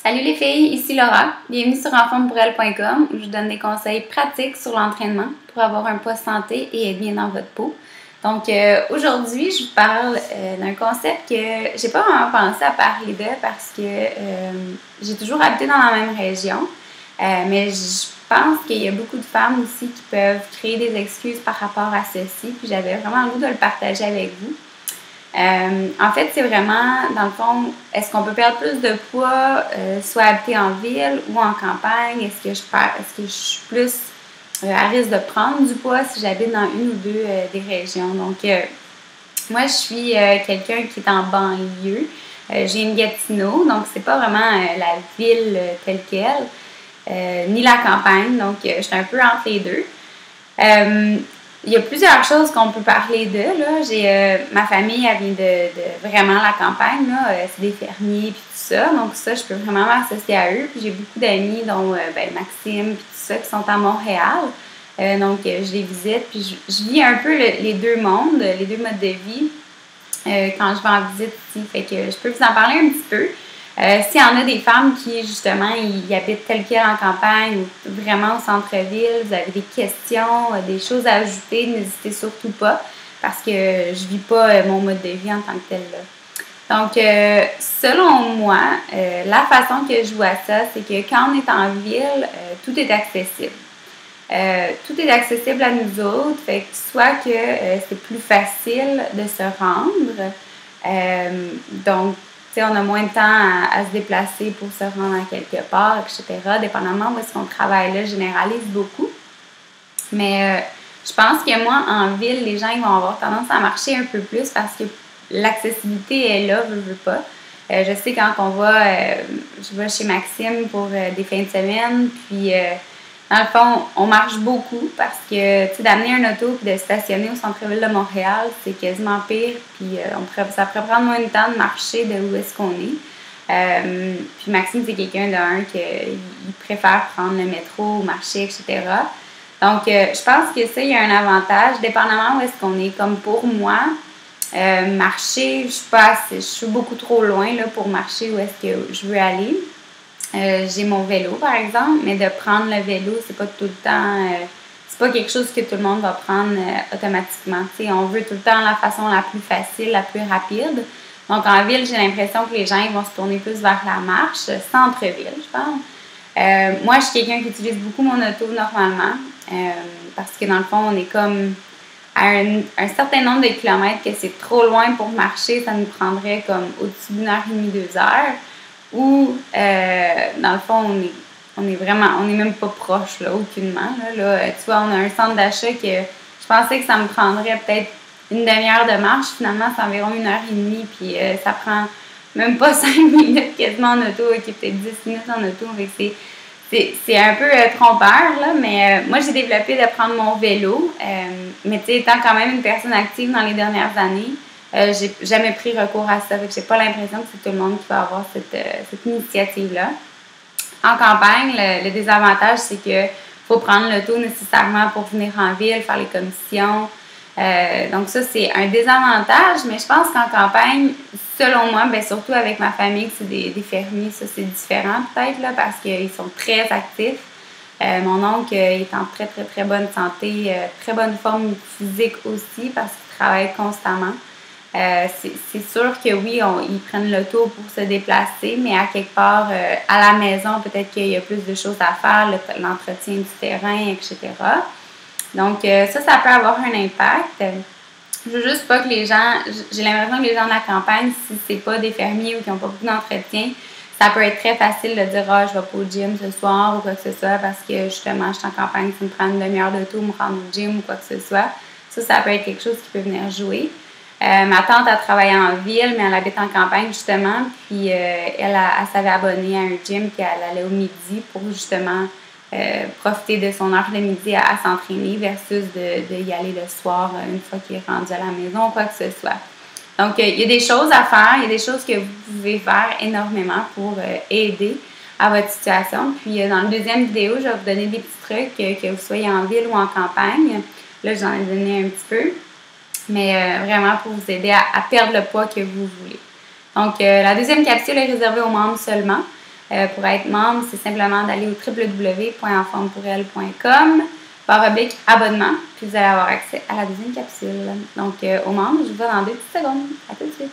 Salut les filles, ici Laura. Bienvenue sur enformepourelle.com où je donne des conseils pratiques sur l'entraînement pour avoir un poids santé et être bien dans votre peau. Donc aujourd'hui, je vous parle d'un concept que j'ai pas vraiment pensé à parler de parce que j'ai toujours habité dans la même région. Mais je pense qu'il y a beaucoup de femmes aussi qui peuvent créer des excuses par rapport à ceci. Puis j'avais vraiment le goût de le partager avec vous. En fait, c'est vraiment, dans le fond, est-ce qu'on peut perdre plus de poids, soit habiter en ville ou en campagne? Est-ce que je suis plus à risque de prendre du poids si j'habite dans une ou deux des régions? Donc, moi, je suis quelqu'un qui est en banlieue. J'ai une Gatineau, donc c'est pas vraiment la ville telle qu'elle, ni la campagne. Donc, je suis un peu entre les deux. Il y a plusieurs choses qu'on peut parler de. Là. Ma famille, elle vient de vraiment la campagne. C'est des fermiers et tout ça. Donc ça, je peux vraiment m'associer à eux. Puis j'ai beaucoup d'amis, dont Maxime et tout ça, qui sont à Montréal. Donc je les visite. Puis je vis un peu les deux mondes, les deux modes de vie quand je vais en visite ici. Fait que je peux vous en parler un petit peu. S'il y en a des femmes qui, justement, ils habitent tel quel en campagne ou vraiment au centre-ville, vous avez des questions, des choses à ajouter, n'hésitez surtout pas parce que je vis pas mon mode de vie en tant que tel là. Donc, selon moi, la façon que je vois ça, c'est que quand on est en ville, tout est accessible. Tout est accessible à nous autres, fait que soit que c'est plus facile de se rendre, donc on a moins de temps à se déplacer pour se rendre à quelque part, etc. Dépendamment où est-ce qu'on travaille là, je généralise beaucoup. Mais je pense que moi, en ville, les gens ils vont avoir tendance à marcher un peu plus parce que l'accessibilité est là, veux pas. Je sais quand on va, je vais chez Maxime pour des fins de semaine, puis dans le fond, on marche beaucoup parce que, tu sais, d'amener un auto et de stationner au centre-ville de Montréal, c'est quasiment pire. Puis ça pourrait prendre moins de temps de marcher de où est-ce qu'on est. Puis Maxime, c'est quelqu'un qui préfère prendre le métro ou marcher, etc. Donc, je pense que ça, il y a un avantage, dépendamment où est-ce qu'on est. Comme pour moi, marcher, je suis beaucoup trop loin là, pour marcher où est-ce que je veux aller. J'ai mon vélo, par exemple, mais de prendre le vélo, c'est pas tout le temps... c'est pas quelque chose que tout le monde va prendre automatiquement. T'sais, on veut tout le temps la façon la plus facile, la plus rapide. Donc, en ville, j'ai l'impression que les gens ils vont se tourner plus vers la marche, centre-ville, je pense. Moi, je suis quelqu'un qui utilise beaucoup mon auto normalement, parce que dans le fond, on est comme à un certain nombre de kilomètres que c'est trop loin pour marcher. Ça nous prendrait comme au-dessus d'une heure et demie, 2 heures. Ou, dans le fond, on est même pas proche, là, aucunement. Là, tu vois, on a un centre d'achat que je pensais que ça me prendrait peut-être une demi-heure de marche. Finalement, c'est environ 1 heure et demie, puis ça prend même pas 5 minutes quasiment en auto, qui est peut-être 10 minutes en auto. C'est un peu trompeur, là, mais moi, j'ai développé de prendre mon vélo. Mais tu sais, étant quand même une personne active dans les dernières années, j'ai jamais pris recours à ça. J'ai pas l'impression que c'est tout le monde qui va avoir cette initiative-là. En campagne, le désavantage, c'est que faut prendre l'auto nécessairement pour venir en ville, faire les commissions. Donc ça, c'est un désavantage, mais je pense qu'en campagne, selon moi, bien, surtout avec ma famille, c'est des fermiers, ça c'est différent peut-être, là, parce qu'ils sont très actifs. Mon oncle il est en très, très, très bonne santé, très bonne forme physique aussi, parce qu'il travaille constamment. C'est sûr que oui, ils prennent l'auto pour se déplacer, mais à quelque part, à la maison, peut-être qu'il y a plus de choses à faire, l'entretien du terrain, etc. Donc, ça peut avoir un impact. Je veux juste pas que les gens... J'ai l'impression que les gens de la campagne, si c'est pas des fermiers ou qui n'ont pas beaucoup d'entretien, ça peut être très facile de dire « Ah, je vais pas au gym ce soir » ou quoi que ce soit parce que, justement, je suis en campagne, ça me prend une demi-heure d'auto pour me rendre au gym ou quoi que ce soit. Ça peut être quelque chose qui peut venir jouer. Ma tante a travaillé en ville, mais elle habite en campagne, justement. Puis, elle s'avait abonnée à un gym, puis elle allait au midi pour, justement, profiter de son heure de midi à s'entraîner versus de y aller le soir une fois qu'il est rendu à la maison ou quoi que ce soit. Donc, il y a des choses à faire, il y a des choses que vous pouvez faire énormément pour aider à votre situation. Puis, dans la deuxième vidéo, je vais vous donner des petits trucs, que vous soyez en ville ou en campagne. Là, j'en ai donné un petit peu. Mais vraiment pour vous aider à perdre le poids que vous voulez. Donc, la deuxième capsule est réservée aux membres seulement. Pour être membre, c'est simplement d'aller au www.enformepourelle.com/abonnement, puis vous allez avoir accès à la deuxième capsule. Donc, aux membres, je vous vois dans 2 petites secondes. À tout de suite!